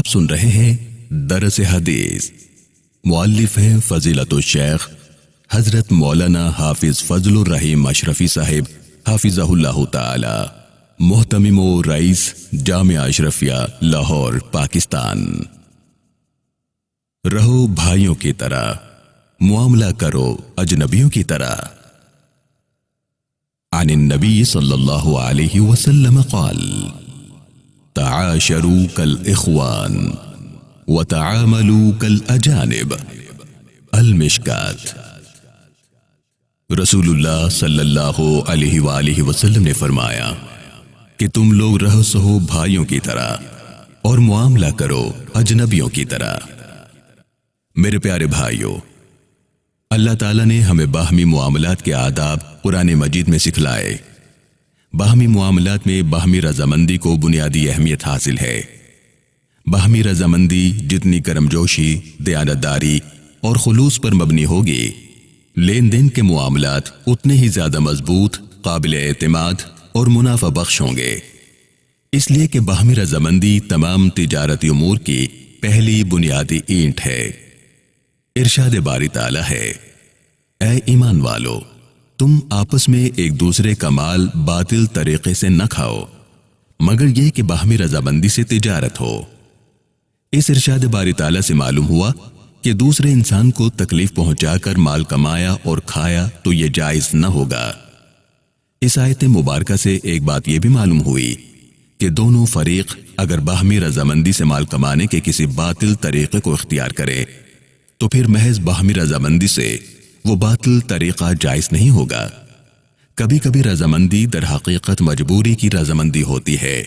آپ سن رہے ہیں درس حدیث۔ مؤلف ہیں فضیلت الشیخ حضرت مولانا حافظ فضل الرحیم اشرفی صاحب حافظہ اللہ تعالی، محتمم و رئیس جامعہ اشرفیہ لاہور پاکستان۔ رہو بھائیوں کی طرح، معاملہ کرو اجنبیوں کی طرح۔ عن النبی صلی اللہ علیہ وسلم قال: تعاشروا کالاخوان وتعاملوا کالاجانب۔ المشکات۔ رسول اللہ صلی اللہ علیہ وآلہ وسلم نے فرمایا کہ تم لوگ رہو سہو بھائیوں کی طرح اور معاملہ کرو اجنبیوں کی طرح۔ میرے پیارے بھائیوں، اللہ تعالیٰ نے ہمیں باہمی معاملات کے آداب قرآن مجید میں سکھلائے۔ باہمی معاملات میں باہمی رضامندی کو بنیادی اہمیت حاصل ہے۔ باہمی رضامندی جتنی کرم جوشی، دیانتداری اور خلوص پر مبنی ہوگی، لین دین کے معاملات اتنے ہی زیادہ مضبوط، قابل اعتماد اور منافع بخش ہوں گے۔ اس لیے کہ باہمی رضامندی تمام تجارتی امور کی پہلی بنیادی اینٹ ہے۔ ارشاد باری تعالیٰ ہے: اے ایمان والو، تم آپس میں ایک دوسرے کا مال باطل طریقے سے نہ کھاؤ مگر یہ کہ باہمی رضامندی سے تجارت ہو۔ اس ارشاد باری تعالیٰ سے معلوم ہوا کہ دوسرے انسان کو تکلیف پہنچا کر مال کمایا اور کھایا تو یہ جائز نہ ہوگا۔ اس آیت مبارکہ سے ایک بات یہ بھی معلوم ہوئی کہ دونوں فریق اگر باہمی رضامندی سے مال کمانے کے کسی باطل طریقے کو اختیار کرے تو پھر محض باہمی رضامندی سے وہ باطل طریقہ جائز نہیں ہوگا۔ کبھی کبھی رضامندی در حقیقت مجبوری کی رضامندی ہوتی ہے۔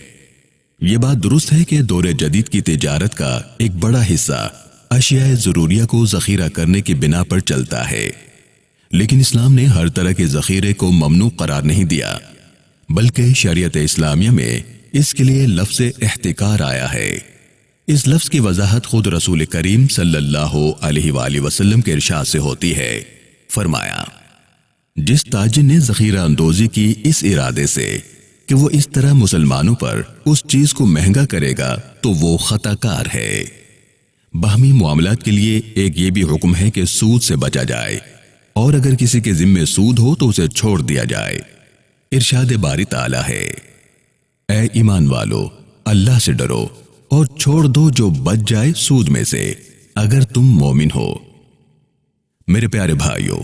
یہ بات درست ہے کہ دور جدید کی تجارت کا ایک بڑا حصہ اشیاء ضروریہ کو ذخیرہ کرنے کی بنا پر چلتا ہے، لیکن اسلام نے ہر طرح کے ذخیرے کو ممنوع قرار نہیں دیا، بلکہ شریعت اسلامیہ میں اس کے لیے لفظ احتکار آیا ہے۔ اس لفظ کی وضاحت خود رسول کریم صلی اللہ علیہ وآلہ وسلم کے ارشاد سے ہوتی ہے۔ فرمایا: جس تاجر نے ذخیرہ اندوزی کی اس ارادے سے کہ وہ اس طرح مسلمانوں پر اس چیز کو مہنگا کرے گا تو وہ خطا کار ہے۔ باہمی معاملات کے لیے ایک یہ بھی حکم ہے کہ سود سے بچا جائے، اور اگر کسی کے ذمے سود ہو تو اسے چھوڑ دیا جائے۔ ارشاد باری تعالیٰ ہے: اے ایمان والو، اللہ سے ڈرو اور چھوڑ دو جو بچ جائے سود میں سے، اگر تم مومن ہو۔ میرے پیارے بھائیوں،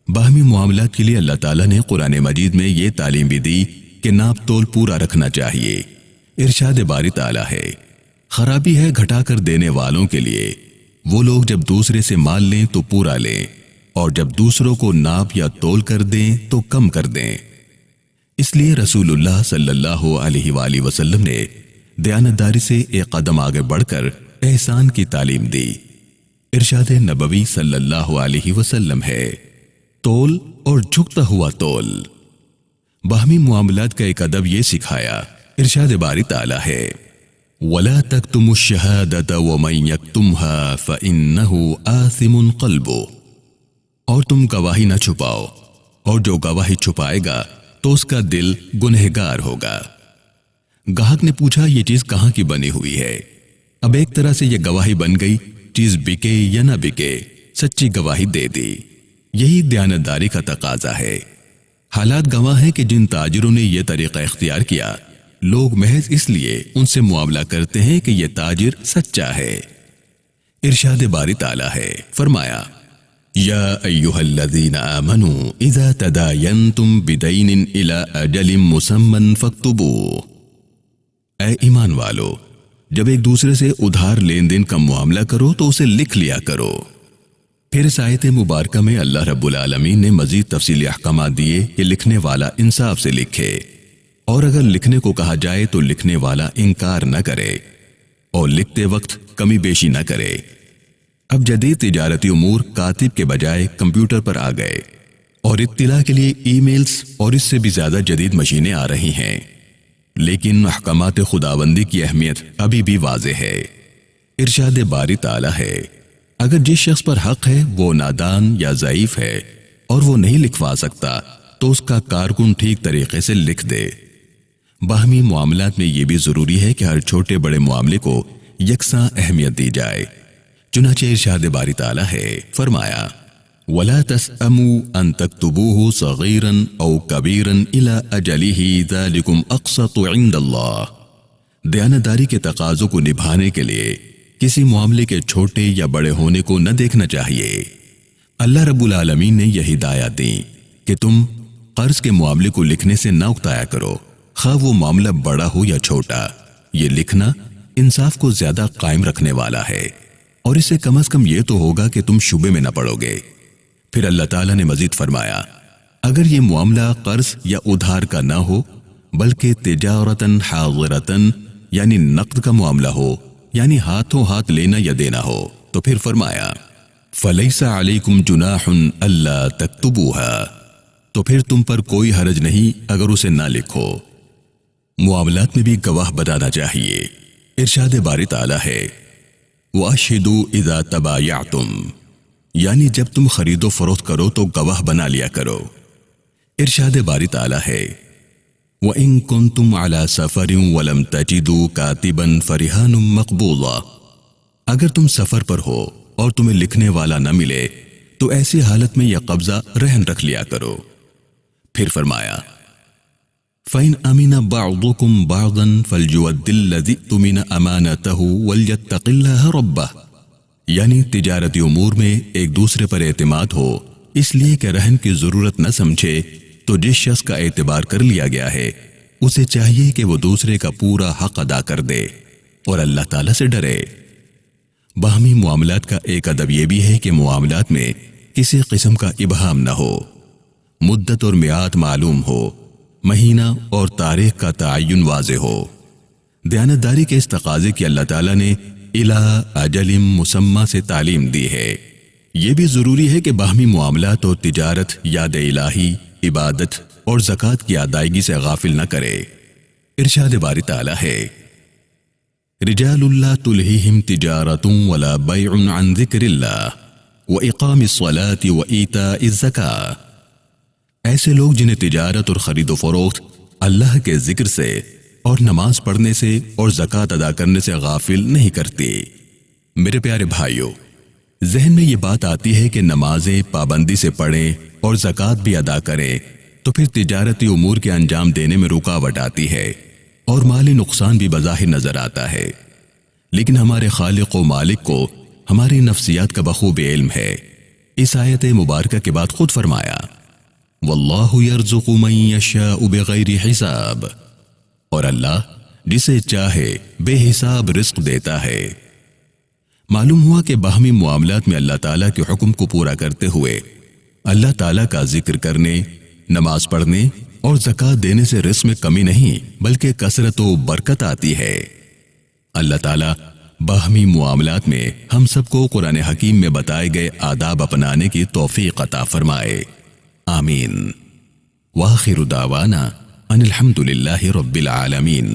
باہمی معاملات کے لیے اللہ تعالیٰ نے قرآن مجید میں یہ تعلیم بھی دی کہ ناپ تول پورا رکھنا چاہیے۔ ارشاد باری تعالیٰ ہے: خرابی ہے گھٹا کر دینے والوں کے لیے، وہ لوگ جب دوسرے سے مال لیں تو پورا لیں، اور جب دوسروں کو ناپ یا تول کر دیں تو کم کر دیں۔ اس لیے رسول اللہ صلی اللہ علیہ وآلہ وسلم نے دیانتداری سے ایک قدم آگے بڑھ کر احسان کی تعلیم دی۔ ارشاد نبوی صلی اللہ علیہ وسلم ہے: تول اور جھکتا ہوا تول۔ باہمی معاملات کا ایک ادب یہ سکھایا۔ ارشاد باری تعالیٰ ہے: وَلَا تَكْتُمُوا الشَّهَادَةَ وَمَن يَكْتُمْهَا فَإِنَّهُ آثِمٌ قَلْبُهُ۔ اور تم گواہی نہ چھپاؤ، اور جو گواہی چھپائے گا تو اس کا دل گنہگار ہوگا۔ گاہک نے پوچھا یہ چیز کہاں کی بنی ہوئی ہے؟ اب ایک طرح سے یہ گواہی بن گئی، چیز بکے یا نہ بکے سچی گواہی دے دی۔ یہی دیانتداری کا تقاضا ہے۔ حالات گواہ ہیں کہ جن تاجروں نے یہ طریقہ اختیار کیا، لوگ محض اس لیے ان سے معاملہ کرتے ہیں کہ یہ تاجر سچا ہے۔ ارشاد باری تعالیٰ ہے، فرمایا: یا ایھا الذین آمنوا اذا تداینتم بدین الی اجل مسمى فاکتبوہ۔ اے ایمان والو، جب ایک دوسرے سے ادھار لین دین کا معاملہ کرو تو اسے لکھ لیا کرو۔ پھر اس آیت مبارکہ میں اللہ رب العالمین نے مزید تفصیلی احکامات دیے کہ لکھنے والا انصاف سے لکھے، اور اگر لکھنے کو کہا جائے تو لکھنے والا انکار نہ کرے اور لکھتے وقت کمی بیشی نہ کرے۔ اب جدید تجارتی امور کاتب کے بجائے کمپیوٹر پر آ گئے، اور اطلاع کے لیے ای میلز اور اس سے بھی زیادہ جدید مشینیں آ رہی ہیں، لیکن احکامات خداوندی کی اہمیت ابھی بھی واضح ہے۔ ارشاد باری تعالیٰ ہے: اگر جس شخص پر حق ہے وہ نادان یا ضعیف ہے اور وہ نہیں لکھوا سکتا تو اس کا کارکن ٹھیک طریقے سے لکھ دے۔ باہمی معاملات میں یہ بھی ضروری ہے کہ ہر چھوٹے بڑے معاملے کو یکساں اہمیت دی جائے۔ چنانچہ ارشاد باری تعالیٰ ہے، فرمایا وَلَا تَسْأَمُوا أَن تَكْتُبُوهُ صَغِيرًا أَوْ كَبِيرًا إِلَىٰ أَجَلِهِ ذَلِكُمْ أَقْسَطُ عِندَ اللَّهِ۔ دیانتداری کے تقاضوں کو نبھانے کے لیے کسی معاملے کے چھوٹے یا بڑے ہونے کو نہ دیکھنا چاہیے۔ اللہ رب العالمین نے یہ ہدایت دی کہ تم قرض کے معاملے کو لکھنے سے نہ اکتایا کرو، خواہ وہ معاملہ بڑا ہو یا چھوٹا۔ یہ لکھنا انصاف کو زیادہ قائم رکھنے والا ہے، اور اس سے کم از کم یہ تو ہوگا کہ تم شبے میں نہ پڑو گے۔ پھر اللہ تعالیٰ نے مزید فرمایا، اگر یہ معاملہ قرض یا ادھار کا نہ ہو بلکہ تجارتاً حاضرتاً یعنی نقد کا معاملہ ہو، یعنی ہاتھوں ہاتھ لینا یا دینا ہو، تو پھر فرمایا فَلَيْسَ عَلَيْكُمْ جُنَاحٌ أَلَّا تَكْتُبُوهَا، تو پھر تم پر کوئی حرج نہیں اگر اسے نہ لکھو۔ معاملات میں بھی گواہ بنانا چاہیے۔ ارشاد باری تعالیٰ ہے وَأَشْهِدُوا إِذَا تَبَايَعْتُمْ، یعنی جب تم خرید و فروخت کرو تو گواہ بنا لیا کرو۔ ارشاد باری تعالیٰ ہے وَإِن كُنتُمْ عَلَى سَفَرٍ وَلَمْ تَجِدُوا كَاتِبًا فَرِهَانٌ مَقْبُوضَةٌ، اگر تم سفر پر ہو اور تمہیں لکھنے والا نہ ملے تو ایسی حالت میں یہ قبضہ رہن رکھ لیا کرو۔ پھر فرمایا فَإِنْ أَمِنَ بَعْضُكُمْ بَعْضًا فَلْيُؤَدِّ الَّذِي اؤْتُمِنَ أَمَانَتَهُ وَلْيَتَّقِ اللَّهَ رَبَّهُ، یعنی تجارتی امور میں ایک دوسرے پر اعتماد ہو، اس لیے کہ رہن کی ضرورت نہ سمجھے تو جس شخص کا اعتبار کر لیا گیا ہے اسے چاہیے کہ وہ دوسرے کا پورا حق ادا کر دے اور اللہ تعالیٰ سے ڈرے۔ باہمی معاملات کا ایک ادب یہ بھی ہے کہ معاملات میں کسی قسم کا ابہام نہ ہو، مدت اور میعاد معلوم ہو، مہینہ اور تاریخ کا تعین واضح ہو۔ دیانتداری کے اس تقاضے کی اللہ تعالیٰ نے الی اجل مسمى سے تعلیم دی ہے۔ یہ بھی ضروری ہے کہ باہمی معاملات اور تجارت یاد الہی، عبادت اور زکوٰۃ کی ادائیگی سے غافل نہ کرے۔ ارشاد باری تعالیٰ ہے رجال لا تلہیہم تجارۃ ولا بیع عن ذکر اللہ واقام الصلاۃ وایتاء الزکاۃ، ایسے لوگ جنہیں تجارت اور خرید و فروخت اللہ کے ذکر سے اور نماز پڑھنے سے اور زکوٰۃ ادا کرنے سے غافل نہیں کرتی۔ میرے پیارے بھائیوں، ذہن میں یہ بات آتی ہے کہ نمازیں پابندی سے پڑھیں اور زکوٰۃ بھی ادا کریں تو پھر تجارتی امور کے انجام دینے میں رکاوٹ آتی ہے اور مالی نقصان بھی بظاہر نظر آتا ہے، لیکن ہمارے خالق و مالک کو ہماری نفسیات کا بخوب علم ہے۔ اس آیت مبارکہ کے بعد خود فرمایا واللہ یرزق من یشاء بغیر حساب، اور اللہ جسے چاہے بے حساب رزق دیتا ہے۔ معلوم ہوا کہ باہمی معاملات میں اللہ تعالیٰ کے حکم کو پورا کرتے ہوئے اللہ تعالیٰ کا ذکر کرنے، نماز پڑھنے اور زکوٰۃ دینے سے رزق میں کمی نہیں بلکہ کثرت و برکت آتی ہے۔ اللہ تعالیٰ باہمی معاملات میں ہم سب کو قرآن حکیم میں بتائے گئے آداب اپنانے کی توفیق عطا فرمائے، آمین۔ وآخر دعوانا ان الحمد للہ رب العالمین۔